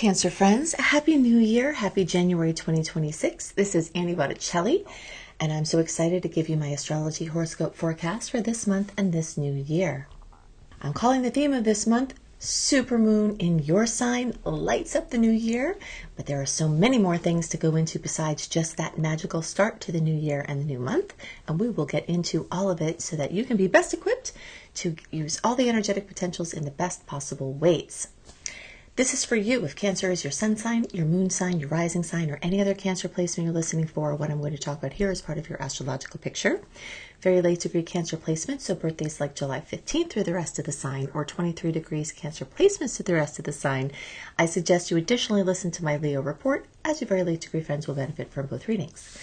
Cancer friends, happy new year, happy January 2026. This is Annie Botticelli, and I'm so excited to give you my astrology horoscope forecast for this month and this new year. I'm calling the theme of this month Supermoon in your sign lights up the new year, but there are so many more things to go into besides just that magical start to the new year and the new month, and we will get into all of it so that you can be best equipped to use all the energetic potentials in the best possible ways. This is for you if Cancer is your sun sign, your moon sign, your rising sign, or any other Cancer placement you're listening for. What I'm going to talk about here is part of your astrological picture. Very late degree Cancer placement, so birthdays like July 15th through the rest of the sign, or 23 degrees Cancer placements to the rest of the sign. I suggest you additionally listen to my Leo report, as your very late degree friends will benefit from both readings.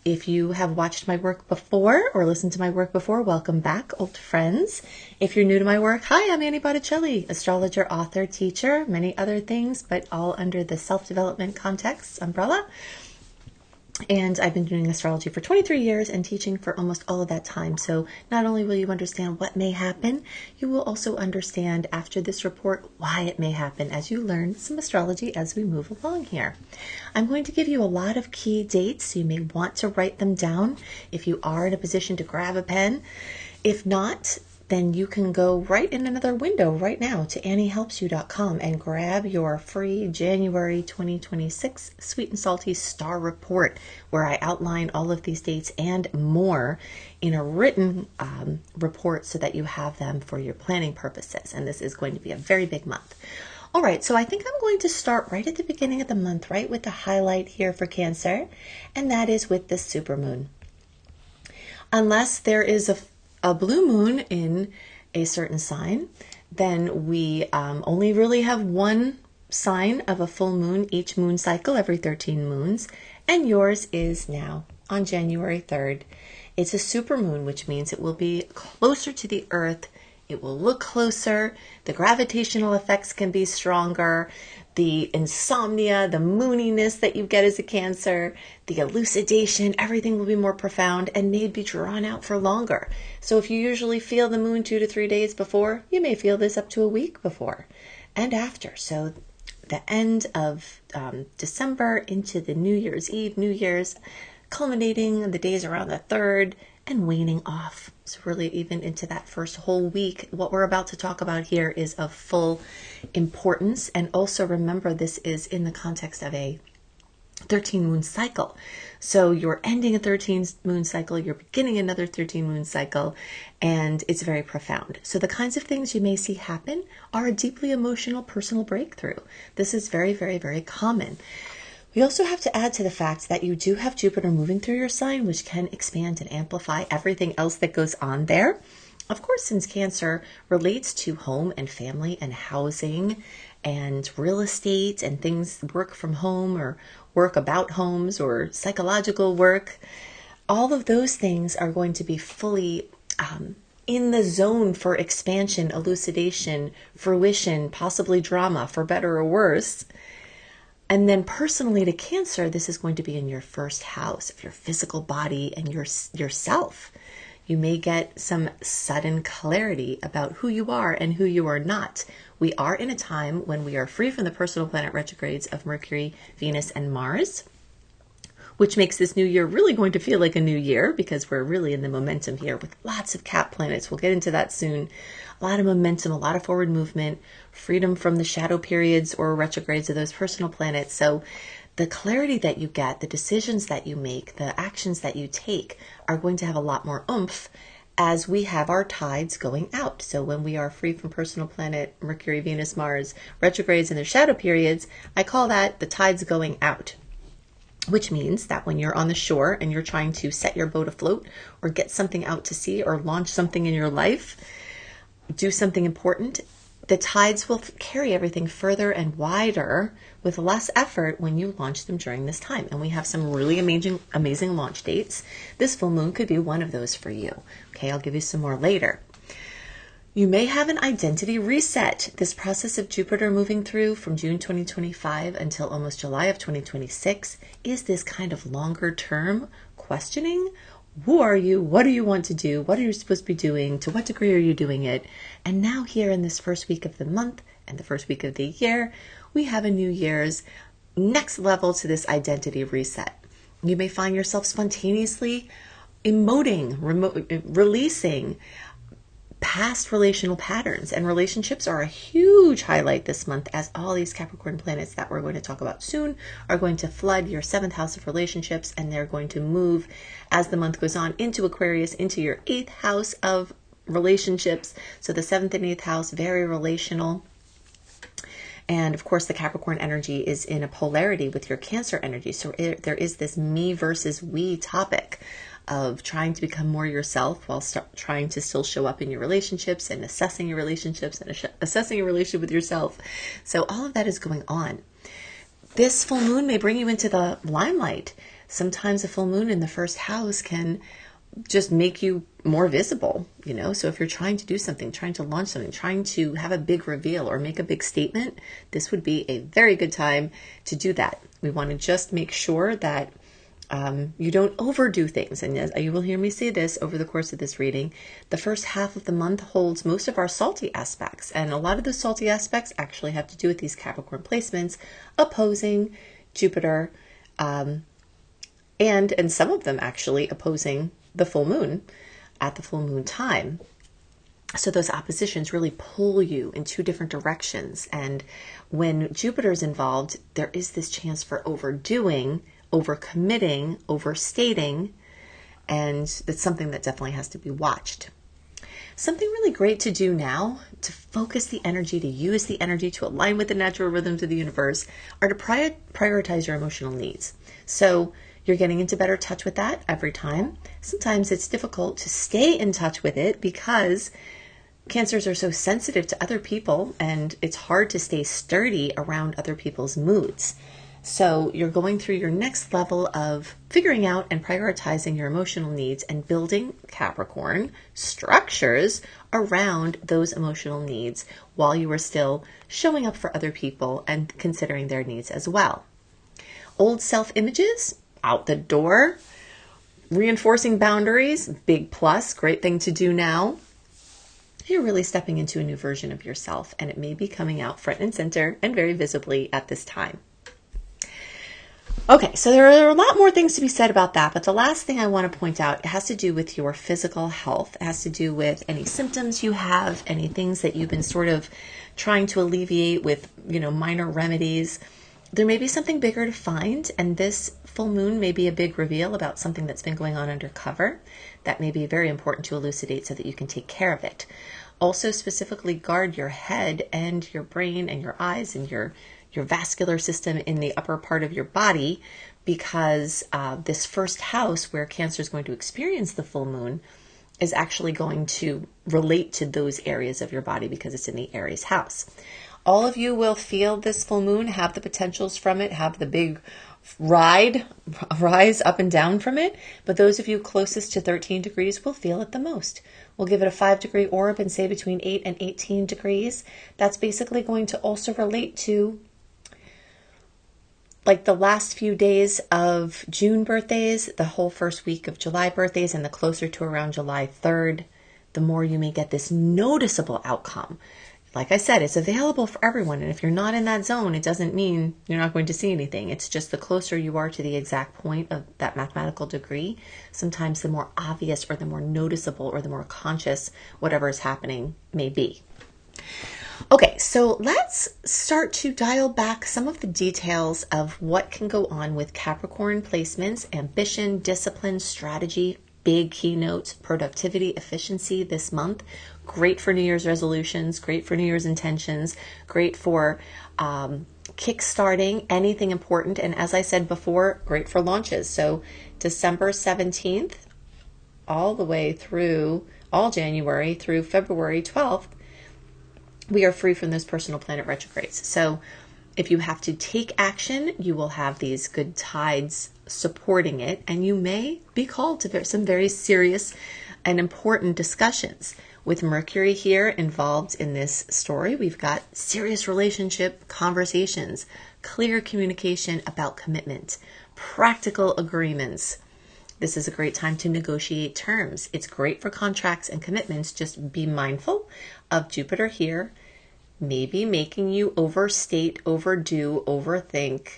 If you have watched my work before or listened to my work before, welcome back, old friends. If you're new to my work, hi, I'm Annie Botticelli, astrologer, author, teacher, many other things, but all under the self-development context umbrella. And I've been doing astrology for 23 years and teaching for almost all of that time. So not only will you understand what may happen, you will also understand after this report why it may happen as you learn some astrology as we move along here. I'm going to give you a lot of key dates. You may want to write them down if you are in a position to grab a pen. If not, then you can go right in another window right now to anniehelpsyou.com and grab your free January 2026 Sweet and Salty Star Report, where I outline all of these dates and more in a written report so that you have them for your planning purposes. And this is going to be a very big month. All right, so I think I'm going to start right at the beginning of the month, right with the highlight here for Cancer, and that is with the supermoon. Unless there is a blue moon in a certain sign, then we only really have one sign of a full moon each moon cycle every 13 moons, and yours is now on January 3rd. It's a supermoon, which means it will be closer to the earth. It will look closer. The gravitational effects can be stronger. The insomnia, the mooniness that you get as a Cancer, the elucidation, everything will be more profound and may be drawn out for longer. So if you usually feel the moon 2 to 3 days before, you may feel this up to a week before and after. So the end of December into the New Year's Eve, New Year's, culminating the days around the 3rd and waning off. So really even into that first whole week, what we're about to talk about here is of full importance. And also remember, this is in the context of a 13 moon cycle. So you're ending a 13 moon cycle, you're beginning another 13 moon cycle, and it's very profound. So the kinds of things you may see happen are a deeply emotional personal breakthrough. This is very, very, very common. We also have to add to the fact that you do have Jupiter moving through your sign, which can expand and amplify everything else that goes on there. Of course, since Cancer relates to home and family and housing and real estate and things, work from home or work about homes or psychological work, all of those things are going to be fully in the zone for expansion, elucidation, fruition, possibly drama, for better or worse. And then personally to Cancer, this is going to be in your first house of your physical body and yourself. You may get some sudden clarity about who you are and who you are not. We are in a time when we are free from the personal planet retrogrades of Mercury, Venus, and Mars, which makes this new year really going to feel like a new year because we're really in the momentum here with lots of cap planets. We'll get into that soon. A lot of momentum, a lot of forward movement, freedom from the shadow periods or retrogrades of those personal planets. So the clarity that you get, the decisions that you make, the actions that you take are going to have a lot more oomph as we have our tides going out. So when we are free from personal planet, Mercury, Venus, Mars, retrogrades and their shadow periods, I call that the tides going out. Which means that when you're on the shore and you're trying to set your boat afloat or get something out to sea or launch something in your life, do something important, the tides will carry everything further and wider with less effort when you launch them during this time. And we have some really amazing launch dates. This full moon could be one of those for you. Okay, I'll give you some more later. You may have an identity reset. This process of Jupiter moving through from June 2025 until almost July of 2026 is this kind of longer term questioning. Who are you? What do you want to do? What are you supposed to be doing? To what degree are you doing it? And now here in this first week of the month and the first week of the year, we have a New Year's next level to this identity reset. You may find yourself spontaneously releasing past relational patterns, and relationships are a huge highlight this month, as all these Capricorn planets that we're going to talk about soon are going to flood your 7th house of relationships, and they're going to move as the month goes on into Aquarius, into your 8th house of relationships. So the 7th and 8th house, very relational. And of course, the Capricorn energy is in a polarity with your Cancer energy. So there is this me versus we topic of trying to become more yourself while trying to still show up in your relationships and assessing your relationships and assessing your relationship with yourself. So all of that is going on. This full moon may bring you into the limelight. Sometimes a full moon in the first house can just make you more visible, so if you're trying to do something, trying to launch something, trying to have a big reveal or make a big statement, this would be a very good time to do that. We want to just make sure that you don't overdo things. And as you will hear me say this over the course of this reading, the first half of the month holds most of our salty aspects. And a lot of the salty aspects actually have to do with these Capricorn placements opposing Jupiter, and some of them actually opposing the full moon at the full moon time. So those oppositions really pull you in two different directions. And when Jupiter is involved, there is this chance for overdoing, overcommitting, overstating, and that's something that definitely has to be watched. Something really great to do now to focus the energy, to use the energy, to align with the natural rhythms of the universe, are to prioritize your emotional needs. So you're getting into better touch with that every time. Sometimes it's difficult to stay in touch with it because Cancers are so sensitive to other people, and it's hard to stay sturdy around other people's moods. So you're going through your next level of figuring out and prioritizing your emotional needs and building, Capricorn, structures around those emotional needs while you are still showing up for other people and considering their needs as well. Old self-images, out the door. Reinforcing boundaries, big plus, great thing to do now. You're really stepping into a new version of yourself, and it may be coming out front and center and very visibly at this time. Okay, so there are a lot more things to be said about that, but the last thing I want to point out, it has to do with your physical health. It has to do with any symptoms you have, any things that you've been sort of trying to alleviate with, minor remedies. There may be something bigger to find, and this full moon may be a big reveal about something that's been going on undercover. That may be very important to elucidate so that you can take care of it. Also, specifically guard your head and your brain and your eyes and your vascular system in the upper part of your body, because this first house where Cancer is going to experience the full moon is actually going to relate to those areas of your body because it's in the Aries house. All of you will feel this full moon, have the potentials from it, have the big rise up and down from it. But those of you closest to 13 degrees will feel it the most. We'll give it a 5-degree orb and say between 8 and 18 degrees. That's basically going to also relate to like the last few days of June birthdays, the whole first week of July birthdays, and the closer to around July 3rd, the more you may get this noticeable outcome. Like I said, it's available for everyone. And if you're not in that zone, it doesn't mean you're not going to see anything. It's just the closer you are to the exact point of that mathematical degree, sometimes the more obvious or the more noticeable or the more conscious whatever is happening may be. Okay, so let's start to dial back some of the details of what can go on with Capricorn placements, ambition, discipline, strategy, big keynotes, productivity, efficiency this month. Great for New Year's resolutions, great for New Year's intentions, great for kickstarting anything important. And as I said before, great for launches. So December 17th, all the way through all January through February 12th, we are free from those personal planet retrogrades. So if you have to take action, you will have these good tides supporting it, and you may be called to some very serious and important discussions. With Mercury here involved in this story, we've got serious relationship conversations, clear communication about commitment, practical agreements. This is a great time to negotiate terms. It's great for contracts and commitments. Just be mindful of Jupiter here maybe making you overstate, overdo, overthink,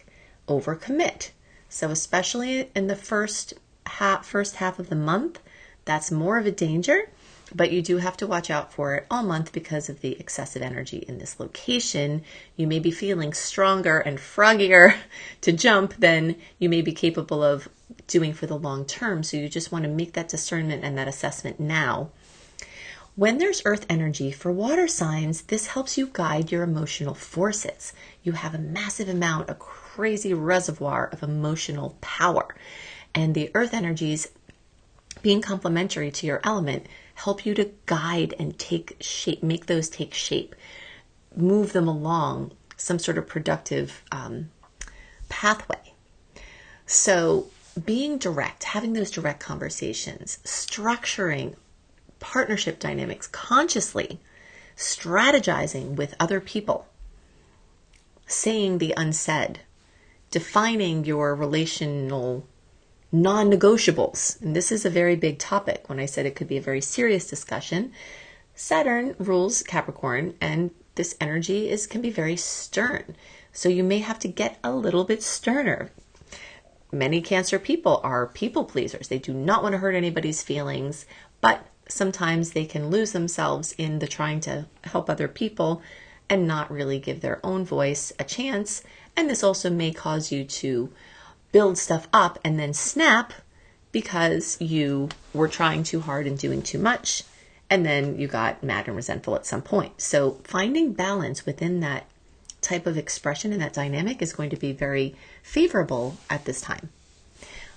overcommit. So especially in the first half of the month, that's more of a danger, but you do have to watch out for it all month because of the excessive energy in this location. You may be feeling stronger and froggier to jump than you may be capable of doing for the long term. So you just want to make that discernment and that assessment now. When there's earth energy for water signs, this helps you guide your emotional forces. You have a massive amount, a crazy reservoir of emotional power. And the earth energies, being complementary to your element, help you to guide and take shape, make those take shape, move them along some sort of productive pathway. So being direct, having those direct conversations, structuring partnership dynamics consciously, strategizing with other people, saying the unsaid, defining your relational non-negotiables. And this is a very big topic. When I said it could be a very serious discussion, Saturn rules Capricorn, and this energy can be very stern. So you may have to get a little bit sterner. Many Cancer people are people pleasers. They do not want to hurt anybody's feelings, but sometimes they can lose themselves in the trying to help other people and not really give their own voice a chance. And this also may cause you to build stuff up and then snap because you were trying too hard and doing too much, and then you got mad and resentful at some point. So finding balance within that type of expression and that dynamic is going to be very favorable at this time.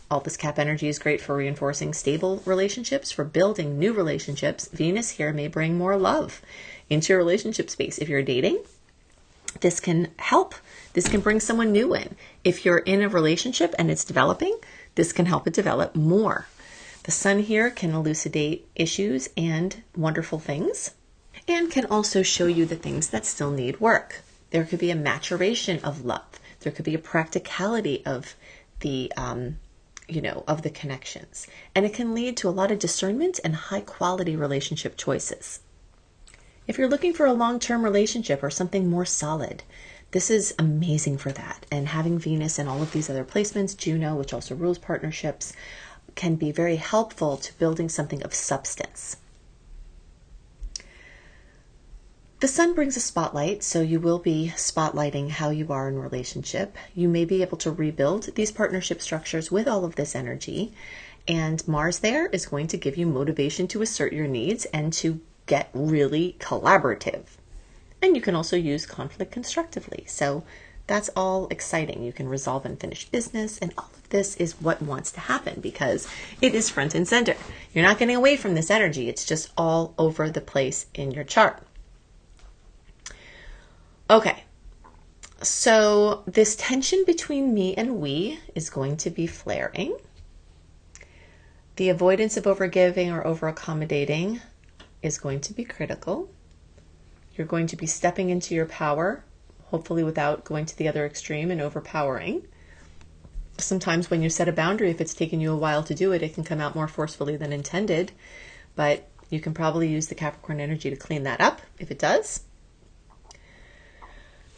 All this Cap energy is great for reinforcing stable relationships, for building new relationships. Venus here may bring more love into your relationship space. If you're dating, this can help. This can bring someone new in. If you're in a relationship and it's developing, this can help it develop more. The sun here can elucidate issues and wonderful things, and can also show you the things that still need work. There could be a maturation of love. There could be a practicality of the of the connections. And it can lead to a lot of discernment and high quality relationship choices. If you're looking for a long-term relationship or something more solid, this is amazing for that. And having Venus and all of these other placements, Juno, which also rules partnerships, can be very helpful to building something of substance. The sun brings a spotlight, so you will be spotlighting how you are in relationship. You may be able to rebuild these partnership structures with all of this energy, and Mars there is going to give you motivation to assert your needs and to get really collaborative. And you can also use conflict constructively. So that's all exciting. You can resolve and finish business, and all of this is what wants to happen because it is front and center. You're not getting away from this energy. It's just all over the place in your chart. Okay, so this tension between me and we is going to be flaring. The avoidance of overgiving or overaccommodating is going to be critical. You're going to be stepping into your power, hopefully without going to the other extreme and overpowering. Sometimes when you set a boundary, if it's taken you a while to do it, it can come out more forcefully than intended, but you can probably use the Capricorn energy to clean that up if it does.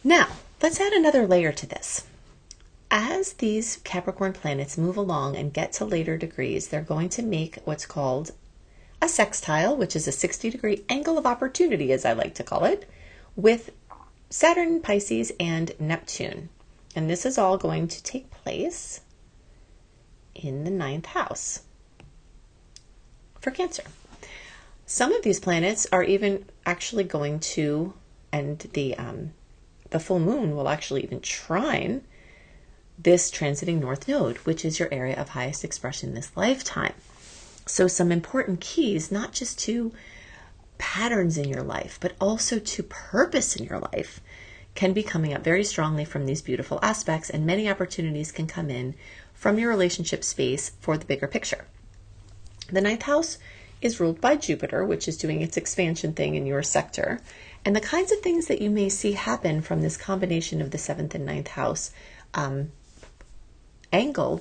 Now, let's add another layer to this. As these Capricorn planets move along and get to later degrees, they're going to make what's called a sextile, which is a 60-degree angle of opportunity, as I like to call it, with Saturn, Pisces, and Neptune. And this is all going to take place in the 9th house for Cancer. Some of these planets are even actually going to, and the full moon will actually even trine this transiting North Node, which is your area of highest expression this lifetime. So some important keys, not just to patterns in your life, but also to purpose in your life, can be coming up very strongly from these beautiful aspects, and many opportunities can come in from your relationship space for the bigger picture. The 9th house is ruled by Jupiter, which is doing its expansion thing in your sector. And the kinds of things that you may see happen from this combination of the 7th and 9th house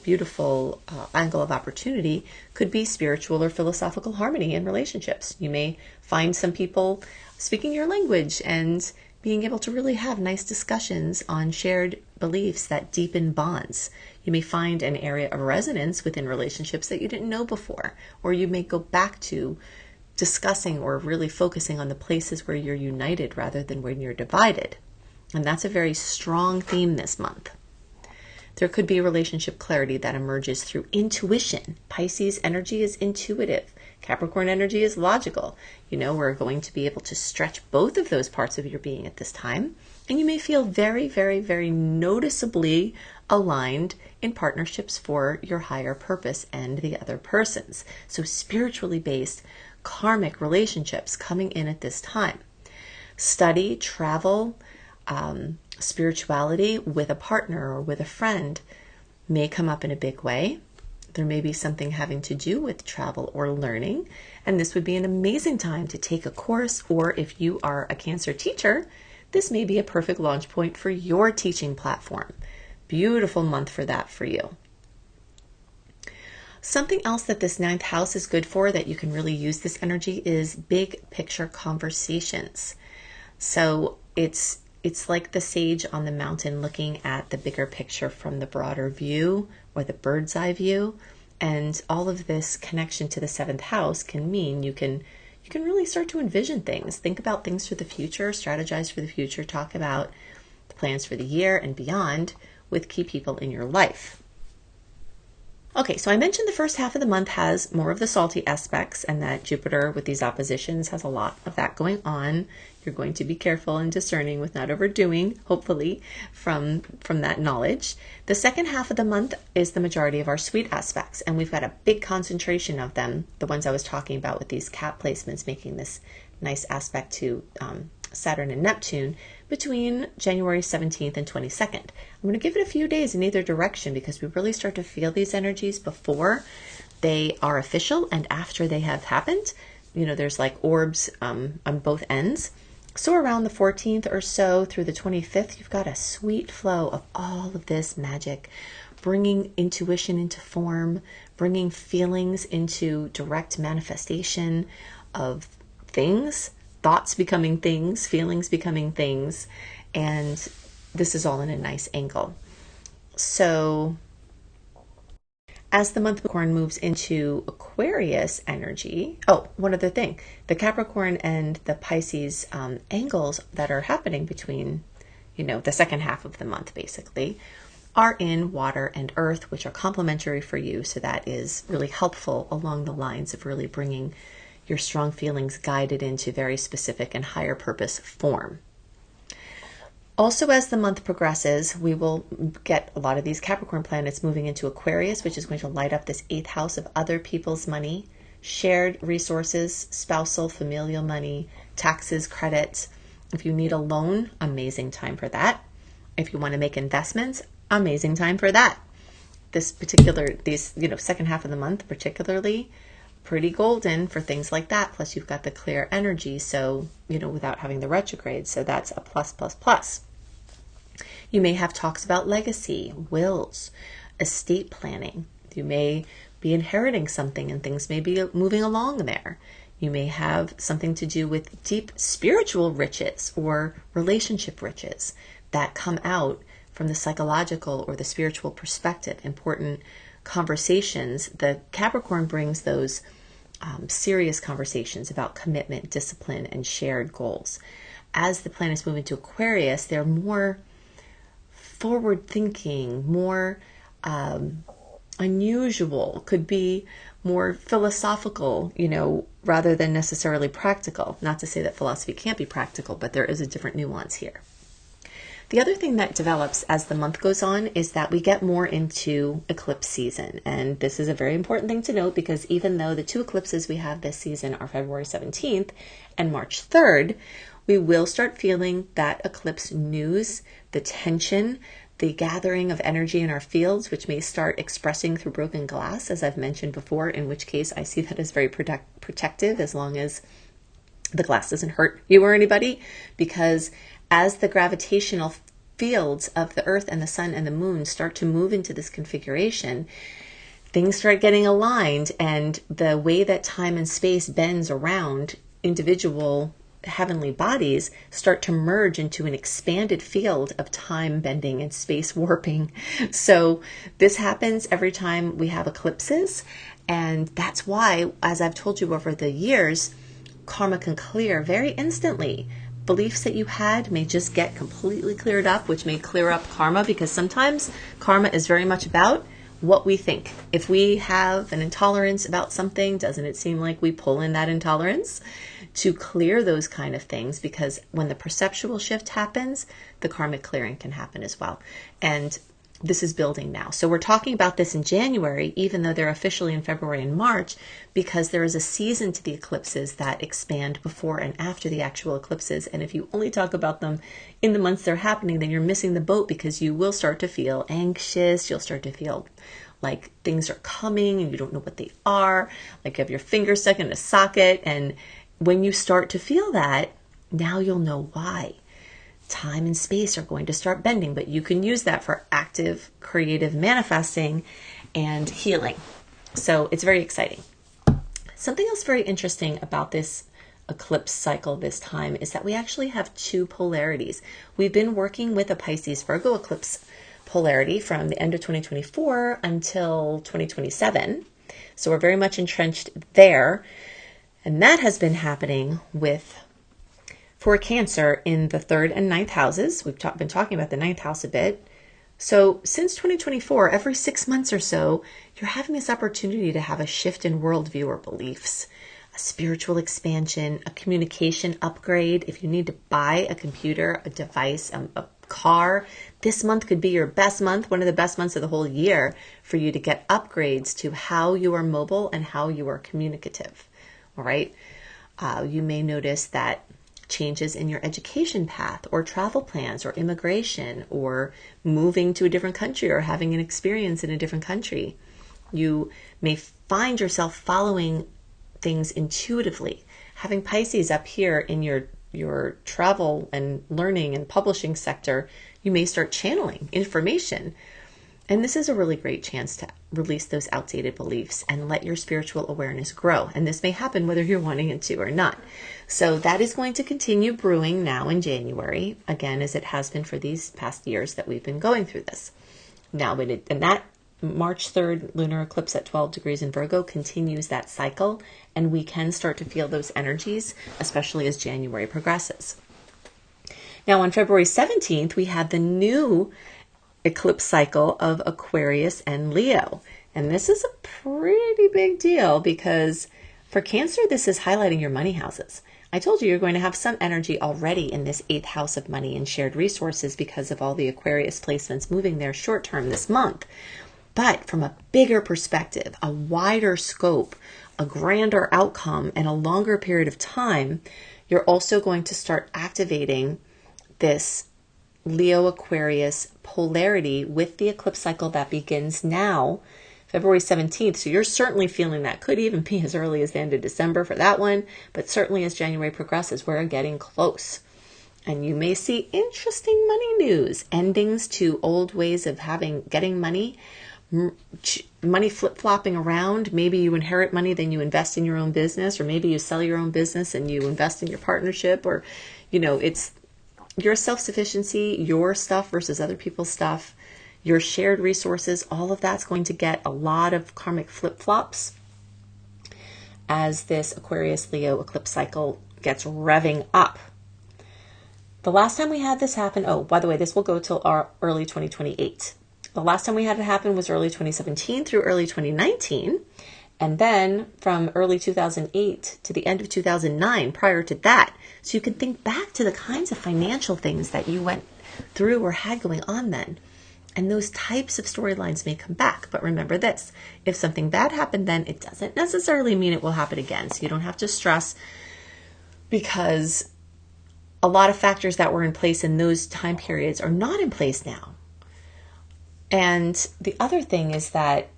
beautiful angle of opportunity could be spiritual or philosophical harmony in relationships. You may find some people speaking your language and being able to really have nice discussions on shared beliefs that deepen bonds. You may find an area of resonance within relationships that you didn't know before, or you may go back to discussing or really focusing on the places where you're united rather than when you're divided. And that's a very strong theme this month. There could be relationship clarity that emerges through intuition. Pisces energy is intuitive. Capricorn energy is logical. We're going to be able to stretch both of those parts of your being at this time. And you may feel very, very, very noticeably aligned in partnerships for your higher purpose and the other person's. So spiritually based karmic relationships coming in at this time. Study, travel, spirituality with a partner or with a friend may come up in a big way. There may be something having to do with travel or learning, and this would be an amazing time to take a course, or if you are a Cancer teacher, this may be a perfect launch point for your teaching platform. Beautiful month for that for you. Something else that this 9th house is good for that you can really use this energy is big picture conversations. So it's like the sage on the mountain looking at the bigger picture from the broader view or the bird's eye view. And all of this connection to the 7th house can mean you can really start to envision things, think about things for the future, strategize for the future, talk about the plans for the year and beyond with key people in your life. Okay, so I mentioned the first half of the month has more of the salty aspects, and that Jupiter with these oppositions has a lot of that going on. You're going to be careful and discerning with not overdoing, hopefully, from that knowledge. The second half of the month is the majority of our sweet aspects, and we've got a big concentration of them, the ones I was talking about with these cat placements making this nice aspect to Saturn and Neptune between January 17th and 22nd. I'm going to give it a few days in either direction because we really start to feel these energies before they are official and after they have happened. There's like orbs on both ends. So around the 14th or so through the 25th, you've got a sweet flow of all of this magic, bringing intuition into form, bringing feelings into direct manifestation of things, thoughts becoming things, feelings becoming things, and this is all in a nice angle. So as the month of Capricorn moves into Aquarius energy, one other thing, the Capricorn and the Pisces angles that are happening between, the second half of the month basically, are in water and earth, which are complementary for you. So that is really helpful along the lines of really bringing your strong feelings guided into very specific and higher purpose form. Also, as the month progresses, we will get a lot of these Capricorn planets moving into Aquarius, which is going to light up this 8th house of other people's money, shared resources, spousal, familial money, taxes, credits. If you need a loan, amazing time for that. If you want to make investments, amazing time for that. Second half of the month particularly, pretty golden for things like that. Plus you've got the clear energy, so, without having the retrograde. So that's a plus, plus, plus. You may have talks about legacy, wills, estate planning. You may be inheriting something and things may be moving along there. You may have something to do with deep spiritual riches or relationship riches that come out from the psychological or the spiritual perspective. Important conversations. The Capricorn brings those serious conversations about commitment, discipline, and shared goals. As the planets move into Aquarius, they're more forward thinking, more unusual, could be more philosophical, rather than necessarily practical. Not to say that philosophy can't be practical, but there is a different nuance here. The other thing that develops as the month goes on is that we get more into eclipse season. And this is a very important thing to note because even though the 2 eclipses we have this season are February 17th and March 3rd, we will start feeling that eclipse news, the tension, the gathering of energy in our fields, which may start expressing through broken glass, as I've mentioned before, in which case I see that as very protective as long as the glass doesn't hurt you or anybody, because as the gravitational fields of the Earth and the Sun and the Moon start to move into this configuration, things start getting aligned, and the way that time and space bends around individual heavenly bodies start to merge into an expanded field of time bending and space warping. So this happens every time we have eclipses. And that's why, as I've told you over the years, karma can clear very instantly. Beliefs that you had may just get completely cleared up, which may clear up karma, because sometimes karma is very much about what we think. If we have an intolerance about something, doesn't it seem like we pull in that intolerance to clear those kind of things? Because when the perceptual shift happens, the karmic clearing can happen as well. And this is building now. So we're talking about this in January, even though they're officially in February and March, because there is a season to the eclipses that expand before and after the actual eclipses. And if you only talk about them in the months they're happening, then you're missing the boat, because you will start to feel anxious. You'll start to feel like things are coming and you don't know what they are. Like you have your finger stuck in a socket. And when you start to feel that, now you'll know why. Time and space are going to start bending, but you can use that for active, creative manifesting and healing. So it's very exciting. Something else very interesting about this eclipse cycle this time is that we actually have two polarities. We've been working with a Pisces Virgo eclipse polarity from the end of 2024 until 2027. So we're very much entrenched there. And that has been happening for Cancer in the 3rd and 9th houses. We've been talking about the 9th house a bit. So since 2024, every 6 months or so, you're having this opportunity to have a shift in worldview or beliefs, a spiritual expansion, a communication upgrade. If you need to buy a computer, a device, a car, this month could be your best month, one of the best months of the whole year for you to get upgrades to how you are mobile and how you are communicative. All right. You may notice that changes in your education path or travel plans or immigration or moving to a different country or having an experience in a different country. You may find yourself following things intuitively. Having Pisces up here in your travel and learning and publishing sector, you may start channeling information. And this is a really great chance to release those outdated beliefs and let your spiritual awareness grow. And this may happen whether you're wanting it to or not. So that is going to continue brewing now in January, again, as it has been for these past years that we've been going through this. Now, and that March 3rd lunar eclipse at 12 degrees in Virgo continues that cycle, and we can start to feel those energies, especially as January progresses. Now, on February 17th, we have the new eclipse cycle of Aquarius and Leo. And this is a pretty big deal because for Cancer, this is highlighting your money houses. I told you you're going to have some energy already in this 8th house of money and shared resources because of all the Aquarius placements moving there short term this month. But from a bigger perspective, a wider scope, a grander outcome, and a longer period of time, you're also going to start activating this Leo Aquarius polarity with the eclipse cycle that begins now, February 17th. So you're certainly feeling that. Could even be as early as the end of December for that one, but certainly as January progresses, we're getting close. And you may see interesting money news, endings to old ways of getting money, money flip-flopping around. Maybe you inherit money, then you invest in your own business, or maybe you sell your own business and you invest in your partnership, or, it's your self-sufficiency, your stuff versus other people's stuff, your shared resources, all of that's going to get a lot of karmic flip-flops as this Aquarius-Leo eclipse cycle gets revving up. The last time we had this happen, by the way, this will go till our early 2028. The last time we had it happen was early 2017 through early 2019. And then from early 2008 to the end of 2009, prior to that. So you can think back to the kinds of financial things that you went through or had going on then. And those types of storylines may come back. But remember this, if something bad happened then, it doesn't necessarily mean it will happen again. So you don't have to stress, because a lot of factors that were in place in those time periods are not in place now. And the other thing is that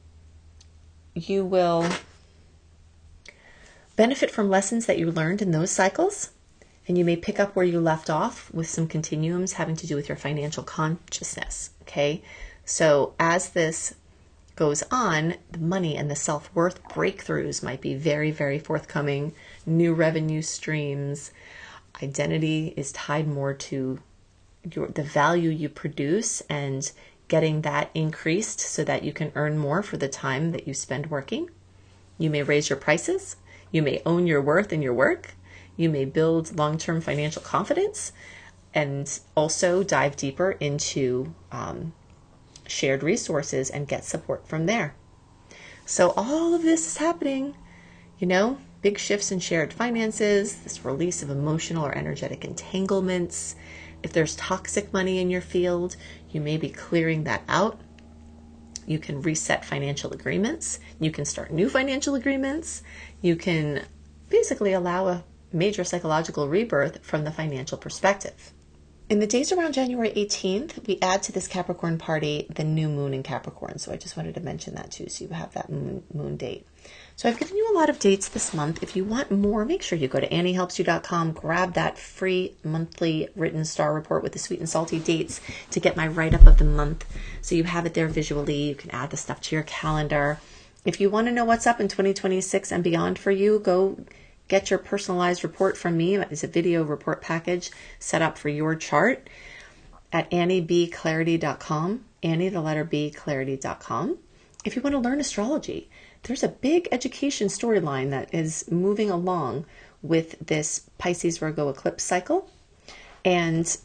you will benefit from lessons that you learned in those cycles, and you may pick up where you left off with some continuums having to do with your financial consciousness. Okay, so as this goes on, the money and the self-worth breakthroughs might be very, very forthcoming. New revenue streams, identity is tied more to the value you produce and getting that increased so that you can earn more for the time that you spend working. You may raise your prices. You may own your worth in your work. You may build long-term financial confidence and also dive deeper into shared resources and get support from there. So all of this is happening, big shifts in shared finances, this release of emotional or energetic entanglements. If there's toxic money in your field, you may be clearing that out. You can reset financial agreements. You can start new financial agreements. You can basically allow a major psychological rebirth from the financial perspective. In the days around January 18th, we add to this Capricorn party the new moon in Capricorn. So I just wanted to mention that too, so you have that moon date. So I've given you a lot of dates this month. If you want more, make sure you go to anniehelpsyou.com, grab that free monthly written star report with the sweet and salty dates to get my write-up of the month. So you have it there visually. You can add the stuff to your calendar. If you want to know what's up in 2026 and beyond for you, go get your personalized report from me. It's a video report package set up for your chart at anniebclarity.com, Annie, the letter B, clarity.com. If you want to learn astrology, there's a big education storyline that is moving along with this Pisces Virgo eclipse cycle. And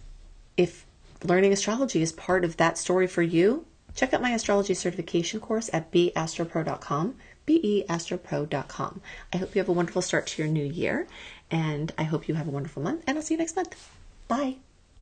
if learning astrology is part of that story for you, check out my astrology certification course at beastropro.com, beastropro.com. I hope you have a wonderful start to your new year, and I hope you have a wonderful month, and I'll see you next month. Bye.